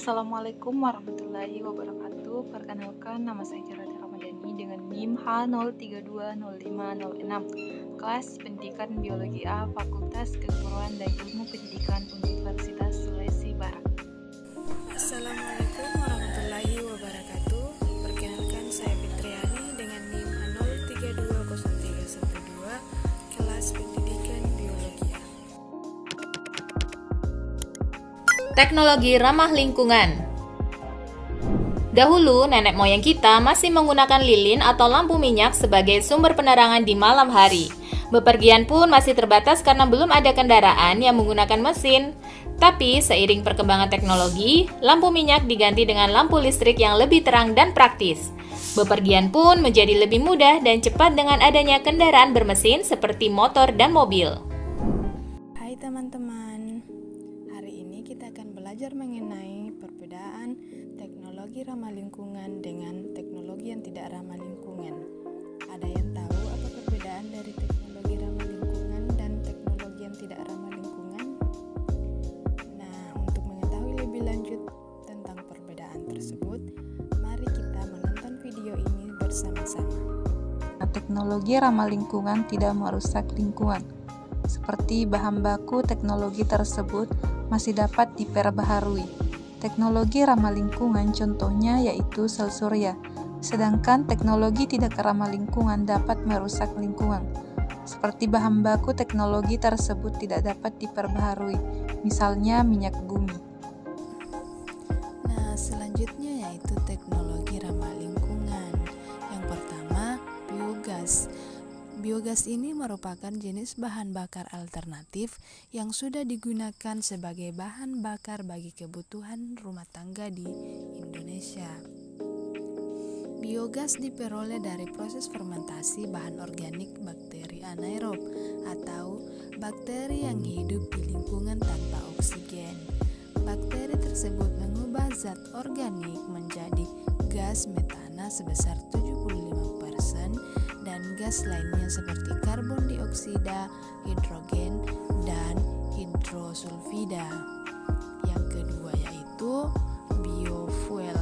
Assalamualaikum warahmatullahi wabarakatuh. Perkenalkan, nama saya Jarati Ramadhani dengan NIM H03205006, kelas Pendidikan Biologi A, Fakultas Keguruan dan Ilmu Pendidikan Universitas Sulawesi Barat. Assalamualaikum warahmatullahi wabarakatuh. Perkenalkan, saya Fitriani dengan NIM H03203112, kelas Pendidikan Biologi A. Teknologi ramah lingkungan. Dahulu, nenek moyang kita masih menggunakan lilin atau lampu minyak sebagai sumber penerangan di malam hari. Bepergian pun masih terbatas karena belum ada kendaraan yang menggunakan mesin. Tapi, seiring perkembangan teknologi, lampu minyak diganti dengan lampu listrik yang lebih terang dan praktis. Bepergian pun menjadi lebih mudah dan cepat dengan adanya kendaraan bermesin seperti motor dan mobil. Hai teman-teman, hari ini kita akan belajar mengenai perbedaan teknologi ramah lingkungan dengan teknologi yang tidak ramah lingkungan. Ada yang tahu apa perbedaan dari teknologi ramah lingkungan dan teknologi yang tidak ramah lingkungan? Nah, untuk mengetahui lebih lanjut tentang perbedaan tersebut, mari kita menonton video ini bersama-sama. Teknologi ramah lingkungan tidak merusak lingkungan. Seperti bahan baku teknologi tersebut masih dapat diperbaharui. Teknologi ramah lingkungan contohnya yaitu sel surya, sedangkan teknologi tidak ramah lingkungan dapat merusak lingkungan. Seperti bahan baku teknologi tersebut tidak dapat diperbaharui, misalnya minyak bumi. Nah, selanjutnya yaitu teknologi ramah lingkungan. Yang pertama, biogas. Biogas ini merupakan jenis bahan bakar alternatif yang sudah digunakan sebagai bahan bakar bagi kebutuhan rumah tangga di Indonesia. Biogas diperoleh dari proses fermentasi bahan organik bakteri anaerob atau bakteri yang hidup di lingkungan tanpa oksigen. Bakteri tersebut mengubah zat organik menjadi gas metana sebesar 75% dan gas lainnya seperti karbon dioksida, hidrogen, dan hidrosulfida. Yang kedua yaitu biofuel.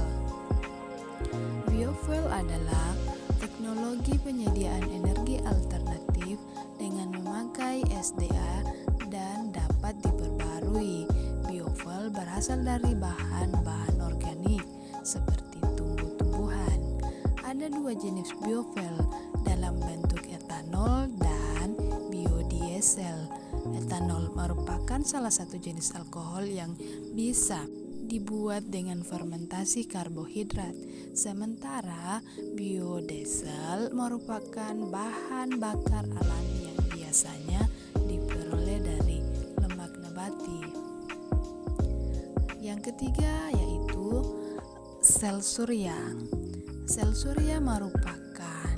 Biofuel adalah teknologi penyediaan energi alternatif dengan memakai SDA dan dapat diperbarui. Biofuel berasal dari bahan-bahan organik seperti tumbuh-tumbuhan. Ada dua jenis biofuel dalam bentuk etanol dan biodiesel. Etanol merupakan salah satu jenis alkohol yang bisa dibuat dengan fermentasi karbohidrat, sementara biodiesel merupakan bahan bakar alami yang biasanya diperoleh dari lemak nabati. Yang ketiga yaitu sel surya. Sel surya merupakan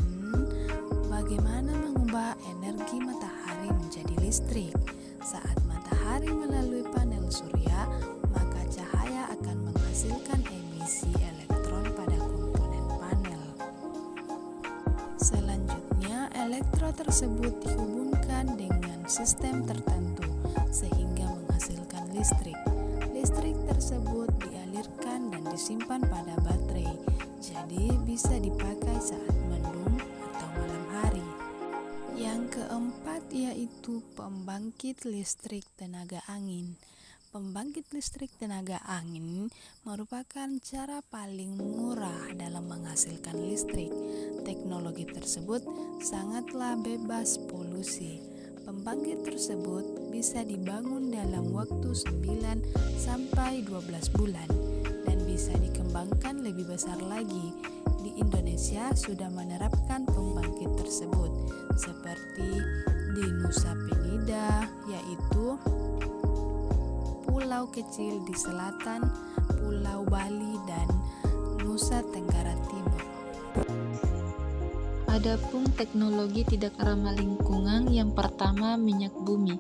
bagaimana mengubah energi matahari menjadi listrik. Saat matahari melalui panel surya, maka cahaya akan menghasilkan emisi elektron pada komponen panel. Selanjutnya, elektron tersebut dihubungkan dengan sistem tertentu sehingga menghasilkan listrik. Listrik tersebut dialirkan dan disimpan pada baterai, jadi bisa dipakai saat mendung atau malam hari. Yang keempat yaitu pembangkit listrik tenaga angin. Pembangkit listrik tenaga angin merupakan cara paling murah dalam menghasilkan listrik. Teknologi tersebut sangatlah bebas polusi. Pembangkit tersebut bisa dibangun dalam waktu 9 sampai 12 bulan dan bisa dikembangkan lebih besar lagi. Di Indonesia sudah menerapkan pembangkit tersebut seperti di Nusa Penida, yaitu pulau kecil di selatan Pulau Bali dan Nusa Tenggara Timur. Adapun teknologi tidak ramah lingkungan, yang pertama minyak bumi.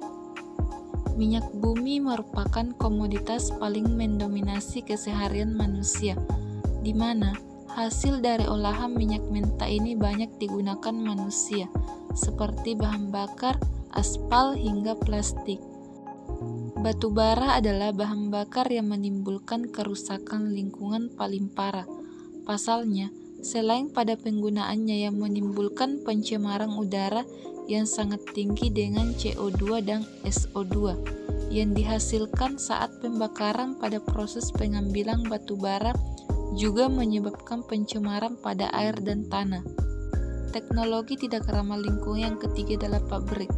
Minyak bumi merupakan komoditas paling mendominasi keseharian manusia, di mana hasil dari olahan minyak mentah ini banyak digunakan manusia, seperti bahan bakar, aspal, hingga plastik. Batu bara adalah bahan bakar yang menimbulkan kerusakan lingkungan paling parah. Pasalnya, selain pada penggunaannya yang menimbulkan pencemaran udara yang sangat tinggi dengan CO2 dan SO2 yang dihasilkan saat pembakaran pada proses pengambilan batu bara juga menyebabkan pencemaran pada air dan tanah. Teknologi tidak ramah lingkungan yang ketiga adalah pabrik.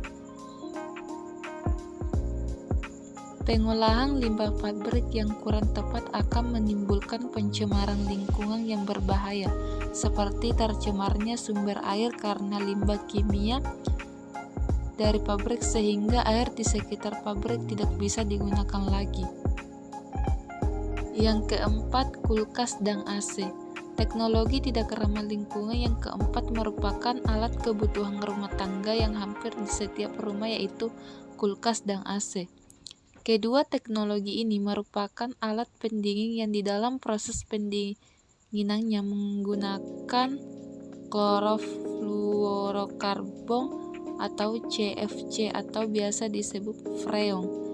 Pengolahan limbah pabrik yang kurang tepat akan menimbulkan pencemaran lingkungan yang berbahaya, seperti tercemarnya sumber air karena limbah kimia dari pabrik sehingga air di sekitar pabrik tidak bisa digunakan lagi. Yang keempat, kulkas dan AC. Teknologi tidak ramah lingkungan yang keempat merupakan alat kebutuhan rumah tangga yang hampir di setiap rumah, yaitu kulkas dan AC. Kedua teknologi ini merupakan alat pendingin yang di dalam proses pendinginannya menggunakan klorofluorokarbon atau CFC atau biasa disebut freon.